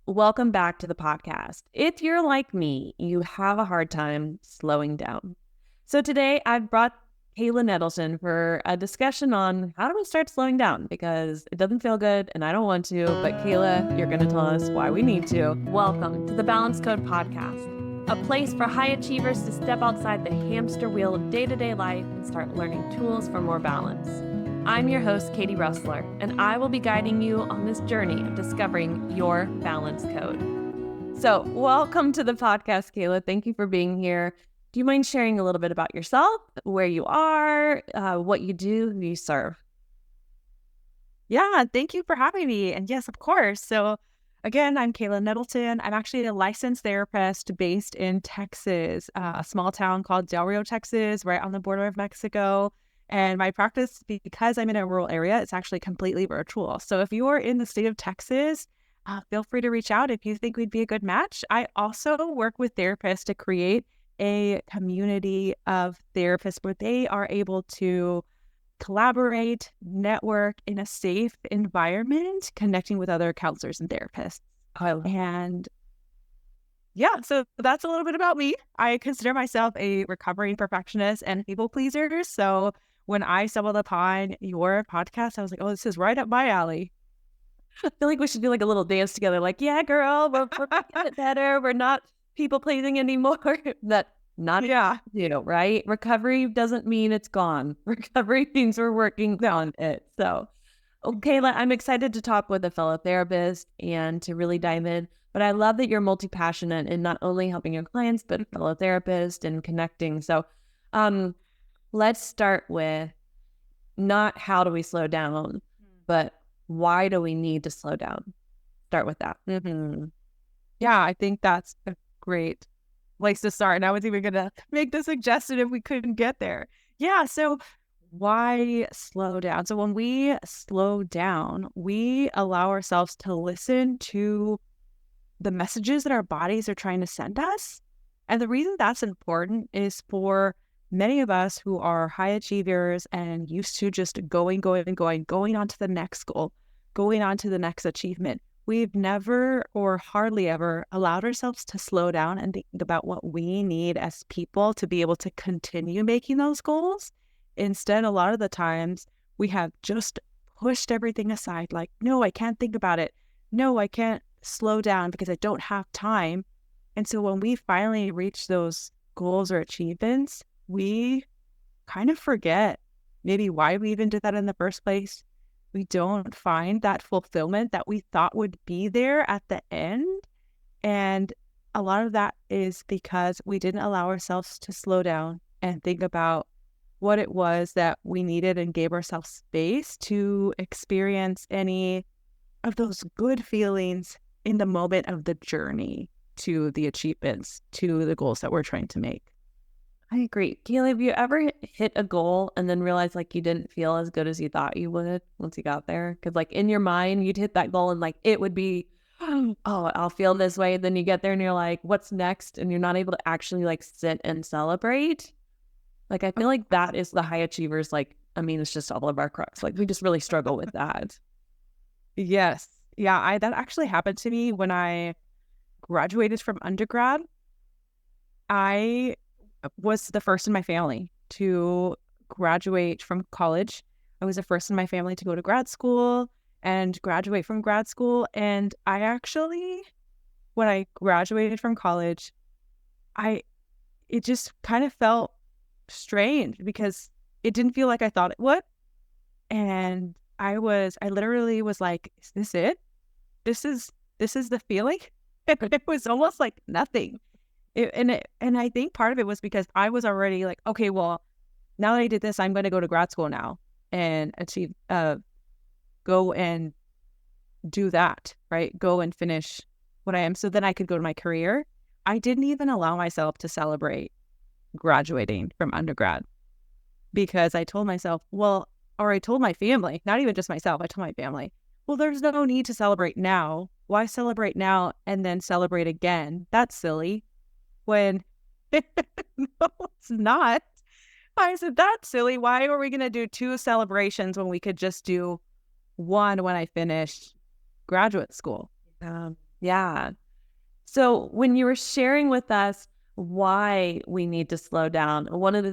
welcome back to the podcast. If you're like me, you have a hard time slowing down. So today I've brought Kayla Nettleton for a discussion on how do we start slowing down because it doesn't feel good and I don't want to. But Kayla, you're going to tell us why we need to. Welcome to the Balance Code Podcast, a place for high achievers to step outside the hamster wheel of day-to-day life and start learning tools for more balance. I'm your host, Katie Russler, and I will be guiding you on this journey of discovering your balance code. So welcome to the podcast, Kayla. Thank you for being here. Do you mind sharing a little bit about yourself, where you are, what you do, who you serve? Yeah, thank you for having me. And yes, of course. So again, I'm Kayla Nettleton. I'm actually a licensed therapist based in Texas, a small town called Del Rio, Texas, right on the border of Mexico. And my practice, because I'm in a rural area, it's actually completely virtual. So if you are in the state of Texas, feel free to reach out if you think we'd be a good match. I also work with therapists to create a community of therapists where they are able to collaborate, network in a safe environment, connecting with other counselors and therapists. And yeah, so that's a little bit about me. I consider myself a recovering perfectionist and people pleaser. So when I stumbled upon your podcast, I was like, oh, this is right up my alley. I feel like we should do like a little dance together. Like, yeah, girl, we're making it better. We're not people pleasing anymore. Right? Recovery doesn't mean it's gone. Recovery means we're working on it. So, okay, I'm excited to talk with a fellow therapist and to really dive in. But I love that you're multi-passionate in not only helping your clients, but a fellow therapist and connecting. So, let's start with not how do we slow down, but why do we need to slow down? Start with that. Mm-hmm. Yeah, I think that's a great place to start. And I was even going to make the suggestion if we couldn't get there. Yeah, so why slow down? So when we slow down, we allow ourselves to listen to the messages that our bodies are trying to send us. And the reason that's important is for many of us who are high achievers and used to just going on to the next goal, going on to the next achievement. We've never or hardly ever allowed ourselves to slow down and think about what we need as people to be able to continue making those goals. Instead, a lot of the times we have just pushed everything aside, like, no, I can't think about it. No, I can't slow down because I don't have time. And so when we finally reach those goals or achievements, we kind of forget maybe why we even did that in the first place. We don't find that fulfillment that we thought would be there at the end. And a lot of that is because we didn't allow ourselves to slow down and think about what it was that we needed and gave ourselves space to experience any of those good feelings in the moment of the journey to the achievements, to the goals that we're trying to make. I agree. Kayla, have you ever hit a goal and then realized like you didn't feel as good as you thought you would once you got there? Because like in your mind, you'd hit that goal and like it would be, oh, I'll feel this way. Then you get there and you're like, what's next? And you're not able to actually like sit and celebrate. Like I feel like that is the high achievers. Like, I mean, it's just all of our crux. Like we just really struggle with that. Yes. Yeah, that actually happened to me when I graduated from undergrad. I was the first in my family to graduate from college. I was the first in my family to go to grad school and graduate from grad school. And I actually, when I graduated from college, it just kind of felt strange because it didn't feel like I thought it would. And I literally was like, is this it? This is the feeling? It was almost like nothing. And I think part of it was because I was already like, okay, well, now that I did this, I'm going to go to grad school now and achieve, go and do that, right? Go and finish what I am. So then I could go to my career. I didn't even allow myself to celebrate graduating from undergrad because I told myself, I told my family, not even just myself, I told my family, well, there's no need to celebrate now. Why celebrate now and then celebrate again? That's silly. When no, it's not. I said, that's silly. Why are we going to do two celebrations when we could just do one when I finished graduate school? Yeah. So when you were sharing with us why we need to slow down,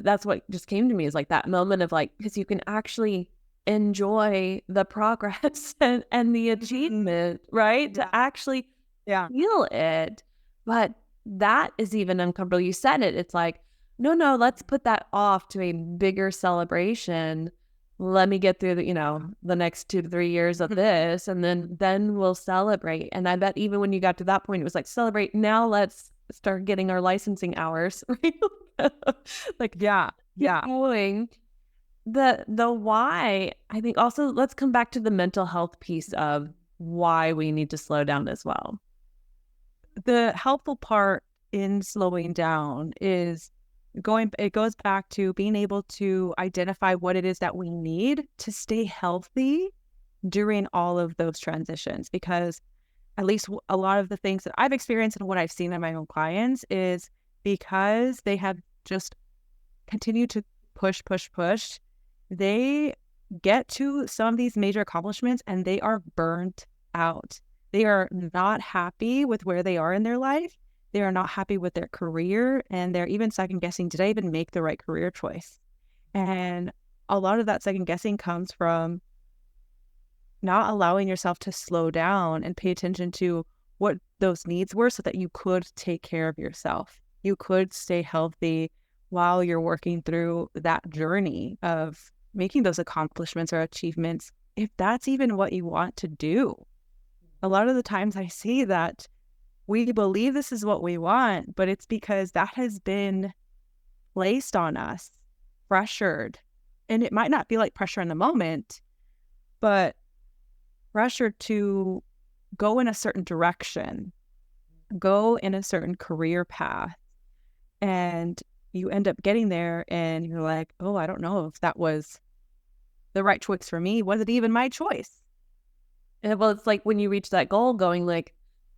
that's what just came to me is like that moment of like, because you can actually enjoy the progress and the achievement, right? Yeah. To actually Yeah. feel it. But that is even uncomfortable. You said it. It's like, no, no, let's put that off to a bigger celebration. Let me get through the next 2 to 3 years of this, and then we'll celebrate. And I bet even when you got to that point, it was like, celebrate now. Let's start getting our licensing hours. Like, Yeah. keep Yeah. going. The why, I think also let's come back to the mental health piece of why we need to slow down as well. The helpful part in slowing down is it goes back to being able to identify what it is that we need to stay healthy during all of those transitions. Because at least a lot of the things that I've experienced and what I've seen in my own clients is because they have just continued to push, they get to some of these major accomplishments and they are burnt out. They are not happy with where they are in their life. They are not happy with their career, and they're even second guessing, did I even make the right career choice? And a lot of that second guessing comes from not allowing yourself to slow down and pay attention to what those needs were so that you could take care of yourself. You could stay healthy while you're working through that journey of making those accomplishments or achievements, if that's even what you want to do. A lot of the times I see that we believe this is what we want, but it's because that has been placed on us, pressured. And it might not feel like pressure in the moment, but pressure to go in a certain direction, go in a certain career path. And you end up getting there and you're like, oh, I don't know if that was the right choice for me. Was it even my choice? And well, it's like when you reach that goal going like,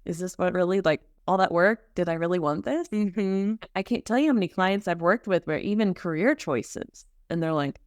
is this what really, like, all that work? Did I really want this? Mm-hmm. I can't tell you how many clients I've worked with where even career choices, and they're like,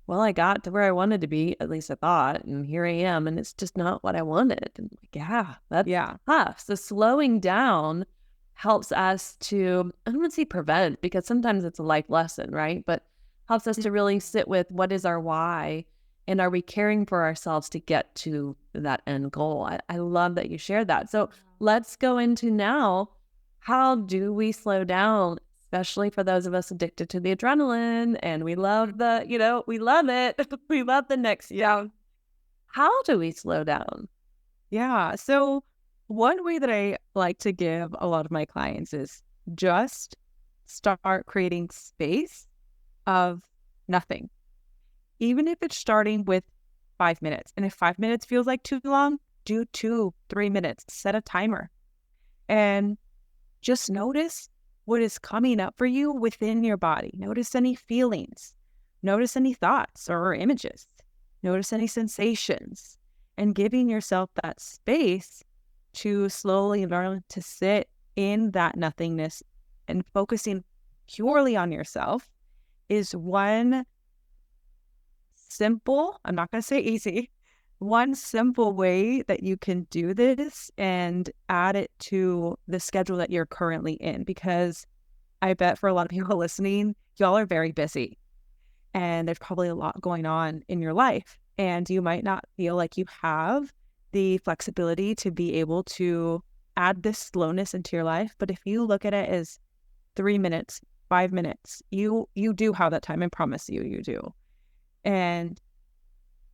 well, I got to where I wanted to be, at least I thought, and here I am, and it's just not what I wanted. And like, yeah, that's Yeah. tough. So slowing down helps us to, I don't want to say prevent, because sometimes it's a life lesson, right? But helps us to really sit with what is our why, and are we caring for ourselves to get to that end goal? I love that you shared that. So let's go into now, how do we slow down, especially for those of us addicted to the adrenaline and we love we love it. We love the next step. Yeah. How do we slow down? Yeah. So one way that I like to give a lot of my clients is just start creating space of nothing. Even if it's starting with 5 minutes. And if 5 minutes feels like too long, do 2, 3 minutes, set a timer, and just notice what is coming up for you within your body. Notice any feelings, notice any thoughts or images, notice any sensations, and giving yourself that space to slowly learn to sit in that nothingness and focusing purely on yourself is one simple, I'm not going to say easy, one simple way that you can do this and add it to the schedule that you're currently in. Because I bet for a lot of people listening, y'all are very busy and there's probably a lot going on in your life. And you might not feel like you have the flexibility to be able to add this slowness into your life. But if you look at it as 3 minutes, 5 minutes, you do have that time. I promise you do. And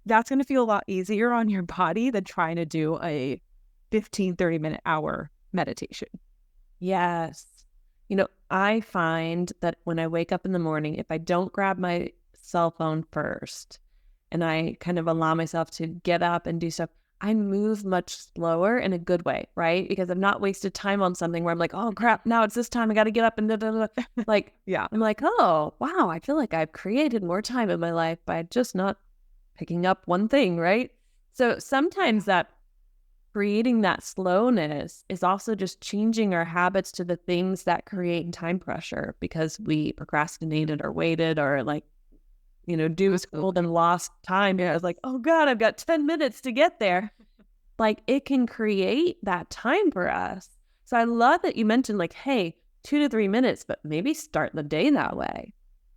that's going to feel a lot easier on your body than trying to do a 15-30 minute hour meditation. Yes. I find that when I wake up in the morning, if I don't grab my cell phone first and I kind of allow myself to get up and do stuff, I move much slower in a good way, right? Because I've not wasted time on something where I'm like, oh crap, now it's this time, I got to get up and da, da, da. Like, Yeah. I'm like, oh, wow, I feel like I've created more time in my life by just not picking up one thing, right? So sometimes that creating that slowness is also just changing our habits to the things that create time pressure because we procrastinated or waited or doom scrolled and lost time. I was like, oh God, I've got 10 minutes to get there. like it can create that time for us. So I love that you mentioned like, hey, 2 to 3 minutes, but maybe start the day that way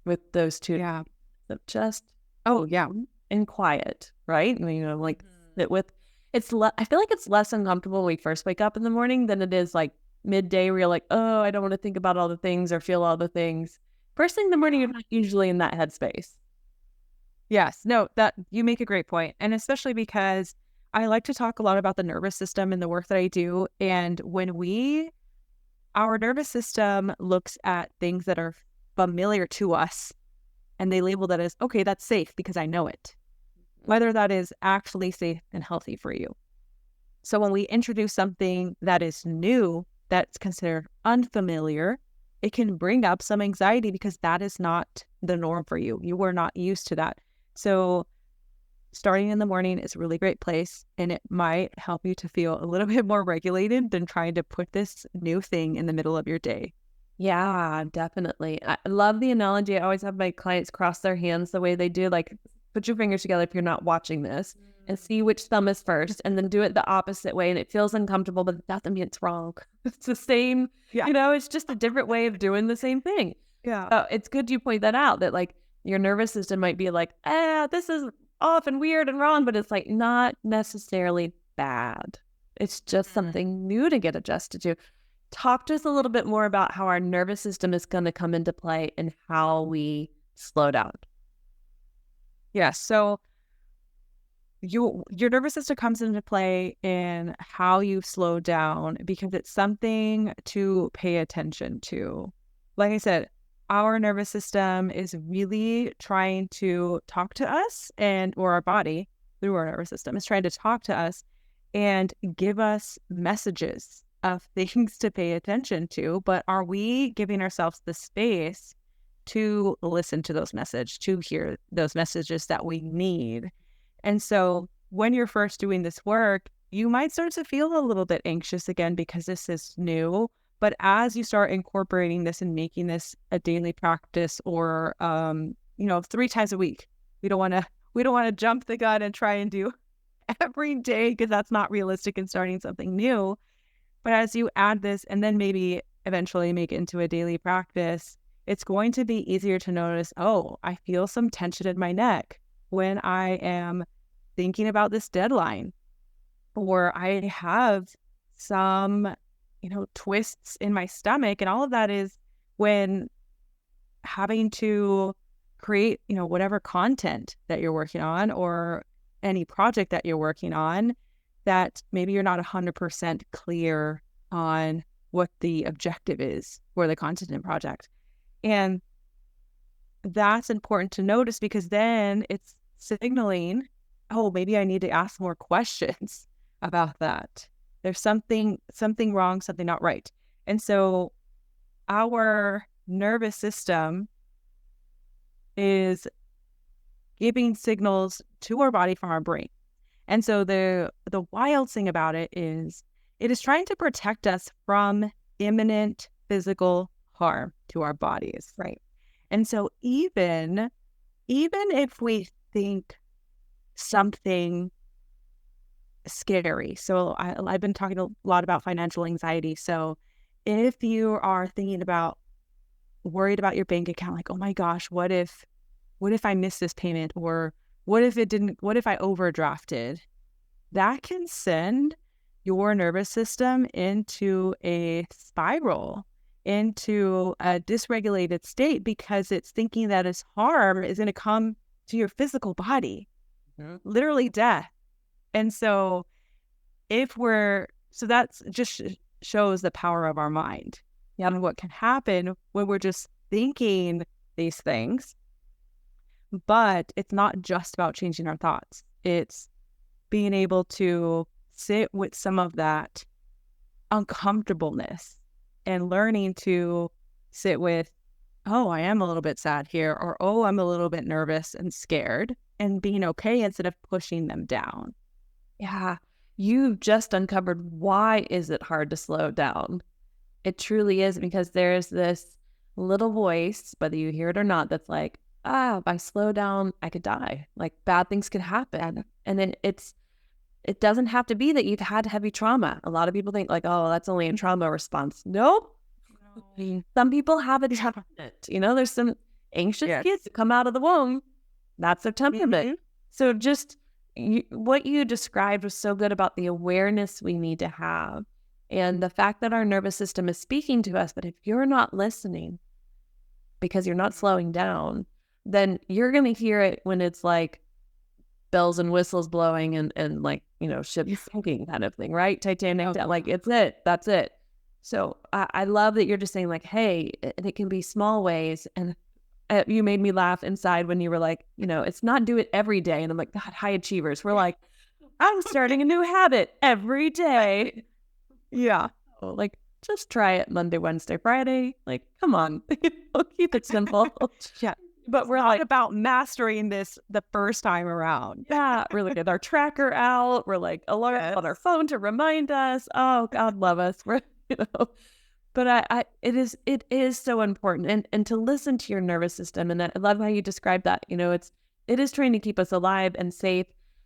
with those two Yeah. of just Oh, yeah. in quiet, right? And, like Mhm. sit with I feel like it's less uncomfortable when we first wake up in the morning than it is like midday where you're like, oh, I don't want to think about all the things or feel all the things. First thing in the morning, you're not usually in that headspace. Yes. No, that you make a great point. And especially because I like to talk a lot about the nervous system in the work that I do. And our nervous system looks at things that are familiar to us and they label that as, okay, that's safe because I know it, whether that is actually safe and healthy for you. So when we introduce something that is new, that's considered unfamiliar, it can bring up some anxiety because that is not the norm for you. You were not used to that. So starting in the morning is a really great place, and it might help you to feel a little bit more regulated than trying to put this new thing in the middle of your day. Yeah, definitely. I love the analogy. I always have my clients cross their hands the way they do. Like, put your fingers together if you're not watching this and see which thumb is first, and then do it the opposite way. And it feels uncomfortable, but that doesn't mean it's wrong. It's the same, Yeah. it's just a different way of doing the same thing. Yeah. It's good you point that out that like your nervous system might be like, this is off and weird and wrong, but it's like not necessarily bad. It's just Mhm. something new to get adjusted to. Talk to us a little bit more about how our nervous system is going to come into play and how we slow down. Yeah. So your nervous system comes into play in how you slow down because it's something to pay attention to. Like I said, our nervous system is really trying to talk to us, and or our body through our nervous system is trying to talk to us and give us messages of things to pay attention to. But are we giving ourselves the space to listen to those messages, to hear those messages that we need? And so when you're first doing this work, you might start to feel a little bit anxious again because this is new. But as you start incorporating this and making this a daily practice, or 3 times a week, we don't want to jump the gun and try and do every day because that's not realistic in starting something new. But as you add this and then maybe eventually make it into a daily practice, it's going to be easier to notice, oh, I feel some tension in my neck when I am thinking about this deadline, or I have some, twists in my stomach. And all of that is when having to create, whatever content that you're working on or any project that you're working on, that maybe you're not 100% clear on what the objective is for the content and project. And that's important to notice because then it's signaling, oh, maybe I need to ask more questions about that. There's something wrong, something not right. And so our nervous system is giving signals to our body from our brain. And so the wild thing about it is trying to protect us from imminent physical harm to our bodies. Right. And so even if we think something scary, so I've been talking a lot about financial anxiety. So if you are worried about your bank account, like, oh my gosh, what if I miss this payment? Or what if I overdrafted? That can send your nervous system into a spiral, into a dysregulated state, because it's thinking that its harm is going to come to your physical body, literally death. And so that's just shows the power of our mind. Yep. And what can happen when we're just thinking these things. But it's not just about changing our thoughts. It's being able to sit with some of that uncomfortableness and learning to sit with, oh, I am a little bit sad here, or, oh, I'm a little bit nervous and scared, and being okay instead of pushing them down. Yeah. You've just uncovered why is it hard to slow down? It truly is because there's this little voice, whether you hear it or not, that's like, if I slow down, I could die. Like bad things could happen. And then it doesn't have to be that you've had heavy trauma. A lot of people think like, oh, that's only a trauma response. Nope. No. Some people have a temperament. There's some anxious Yes. kids that come out of the womb. That's their temperament. Mhm. So just what you described was so good about the awareness we need to have and the fact that our nervous system is speaking to us. But if you're not listening because you're not slowing down, then you're going to hear it when it's like bells and whistles blowing and like, ships sinking kind of thing, right? Titanic, like that's it. So I love that you're just saying like, hey, and it can be small ways. And you made me laugh inside when you were like, it's not do it every day. And I'm like, God, high achievers. We're like, I'm starting a new habit every day. Yeah. Oh, like, just try it Monday, Wednesday, Friday. Like, come on, keep it simple. Yeah. But we're Not like, about mastering this the first time around. yeah, we're like, get our tracker out. We're like, alarm on our phone to remind us. Oh, God love us. We're, but it is so important and to listen to your nervous system. And I love how you describe that. It is trying to keep us alive and safe,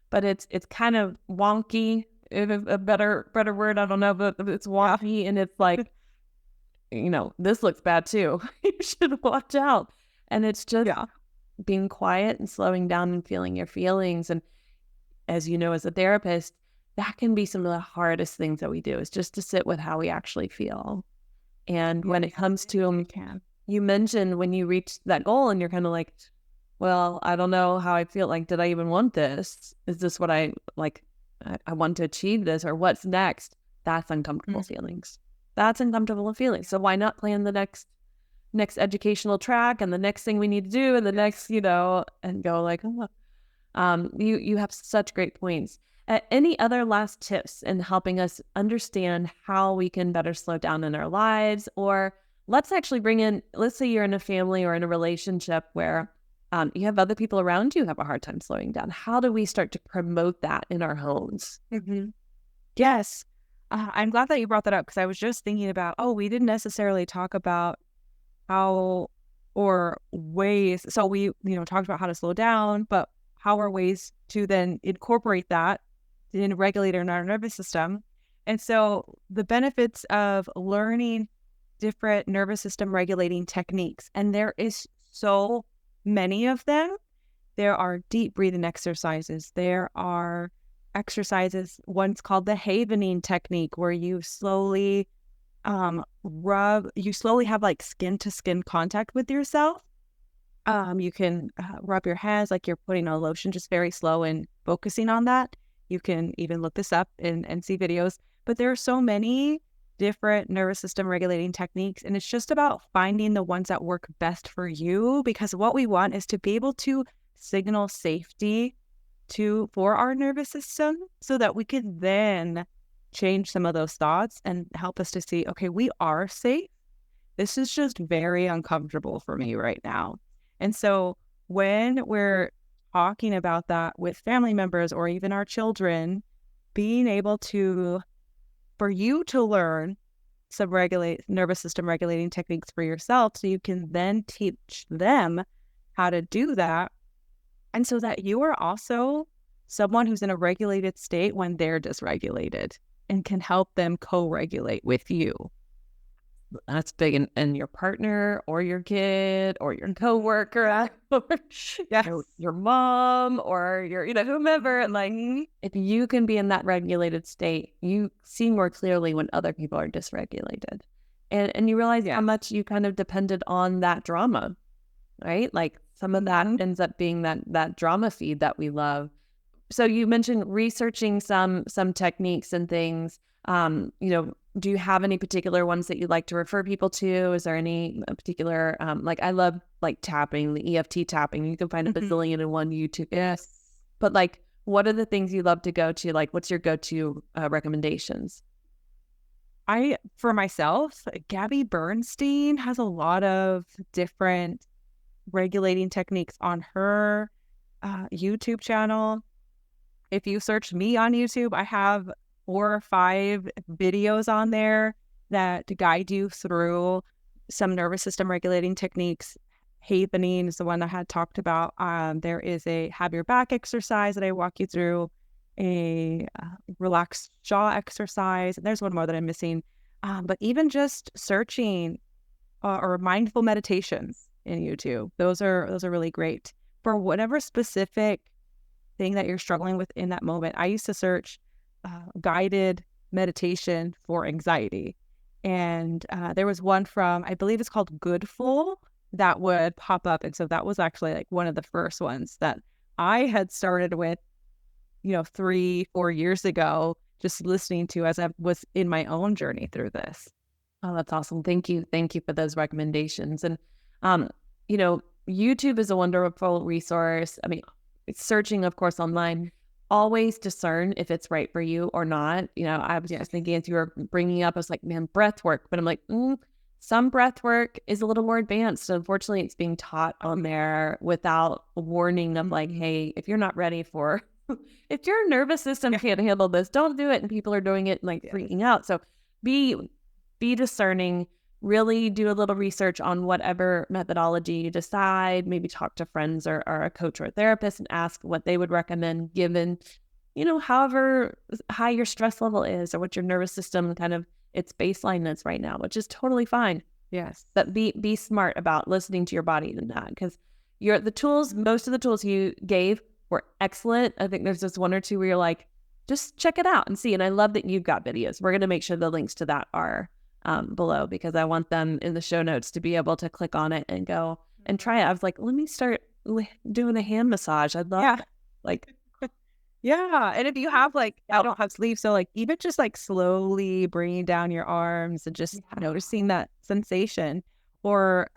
but it's kind of wonky. If a better word, I don't know, but it's wonky and it's like, this looks bad too. You should watch out. And it's just being quiet and slowing down and feeling your feelings. And as you know, as a therapist, that can be some of the hardest things that we do is just to sit with how we actually feel. And when it comes to, you mentioned when you reach that goal and you're kind of like, well, I don't know how I feel. Like, did I even want this? Is this what I like? I want to achieve this, or what's next? That's uncomfortable feelings. That's uncomfortable feelings. So why not plan the next educational track and the next thing we need to do and the next, and go like, oh. You have such great points. Any other last tips in helping us understand how we can better slow down in our lives? Or let's actually bring in, let's say you're in a family or in a relationship where you have other people around you who have a hard time slowing down. How do we start to promote that in our homes? Mm-hmm. Yes. I'm glad that you brought that up because I was just thinking about, we didn't necessarily talk about how or ways. So we, talked about how to slow down, but how are ways to then incorporate that in regulate in our nervous system. And so the benefits of learning different nervous system regulating techniques, and there is so many of them. There are deep breathing exercises. There are exercises, one's called the havening technique, where you slowly you slowly have like skin to skin contact with yourself. You can rub your hands like you're putting on lotion, just very slow and focusing on that. You can even look this up and see videos, but there are so many different nervous system regulating techniques, and it's just about finding the ones that work best for you, because what we want is to be able to signal safety for our nervous system so that we can then change some of those thoughts and help us to see, okay, we are safe. This is just very uncomfortable for me right now. And so when we're talking about that with family members or even our children, being able for you to learn some nervous system regulating techniques for yourself so you can then teach them how to do that. And so that you are also someone who's in a regulated state when they're dysregulated and can help them co-regulate with you. That's big. And your partner or your kid or your coworker or your mom or your, whomever, like if you can be in that regulated state, you see more clearly when other people are dysregulated. And you realize how much you kind of depended on that drama, right? Like some of that ends up being that drama feed that we love. So you mentioned researching some techniques and things. Do you have any particular ones that you'd like to refer people to? Is there any particular, like I love like tapping, the EFT tapping. You can find a bazillion and one YouTube. Yes. But like, what are the things you love to go to? Like, what's your go-to recommendations? For myself, Gabby Bernstein has a lot of different regulating techniques on her YouTube channel. If you search me on YouTube, I have 4 or 5 videos on there that guide you through some nervous system regulating techniques. Havening is the one I had talked about. There is a have your back exercise that I walk you through. a relaxed jaw exercise. And there's one more that I'm missing. But even just searching or mindful meditations in YouTube, those are really great for whatever specific thing that you're struggling with in that moment. I used to search guided meditation for anxiety. And there was one from, I believe it's called Goodful, that would pop up. And so that was actually like one of the first ones that I had started with, 3-4 years ago, just listening to as I was in my own journey through this. Oh, that's awesome. Thank you. Thank you for those recommendations. And, YouTube is a wonderful resource. I mean, searching, of course, online, always discern if it's right for you or not. I was just thinking as you were bringing up, I was like, man, breath work. But I'm like, some breath work is a little more advanced. So unfortunately, it's being taught on there without warning of like, hey, if you're not ready if your nervous system can't handle this, don't do it. And people are doing it and like freaking out. So be discerning, really do a little research on whatever methodology you decide, maybe talk to friends or a coach or a therapist and ask what they would recommend given, however high your stress level is or what your nervous system kind of its baseline is right now, which is totally fine. Yes. But be smart about listening to your body in that, because most of the tools you gave were excellent. I think there's just one or two where you're like, just check it out and see. And I love that you've got videos. We're going to make sure the links to that are below, because I want them in the show notes to be able to click on it and go and try it. I was like, let me start doing a hand massage. I'd love Yeah. And if you have I don't have sleep. So even just slowly bringing down your arms and just noticing that sensation, or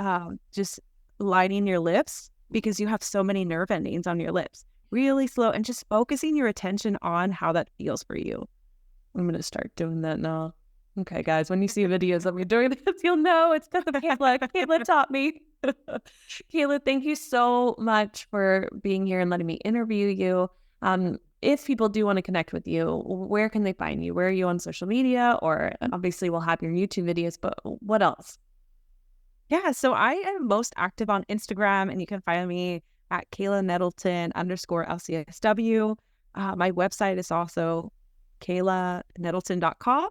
just lining your lips, because you have so many nerve endings on your lips, really slow, and just focusing your attention on how that feels for you. I'm going to start doing that now. Okay, guys, when you see videos of me doing this, you'll know it's because of Kayla. Kayla taught me. Kayla, thank you so much for being here and letting me interview you. If people do want to connect with you, where can they find you? Where are you on social media? Or obviously we'll have your YouTube videos, but what else? Yeah, so I am most active on Instagram, and you can find me at Kayla Nettleton _LCSW. My website is also KaylaNettleton.com,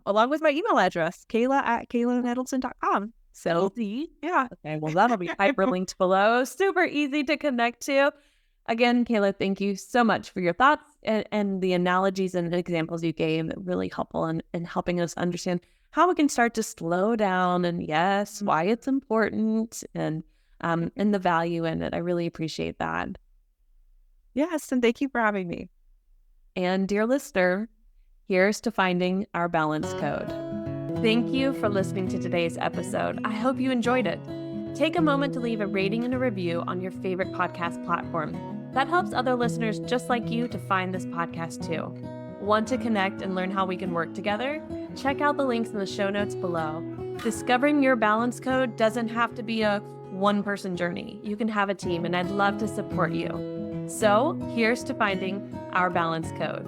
along with my email address, Kayla@KaylaNettleton.com. So, yeah. Okay, well, that'll be hyperlinked below. Super easy to connect to. Again, Kayla, thank you so much for your thoughts and the analogies and examples you gave. Really helpful in helping us understand how we can start to slow down, and yes, why it's important, and the value in it. I really appreciate that. Yes, and thank you for having me. And dear listener, here's to finding our balance code. Thank you for listening to today's episode. I hope you enjoyed it. Take a moment to leave a rating and a review on your favorite podcast platform. That helps other listeners just like you to find this podcast too. Want to connect and learn how we can work together? Check out the links in the show notes below. Discovering your balance code doesn't have to be a one-person journey. You can have a team, and I'd love to support you. So here's to finding our balance code.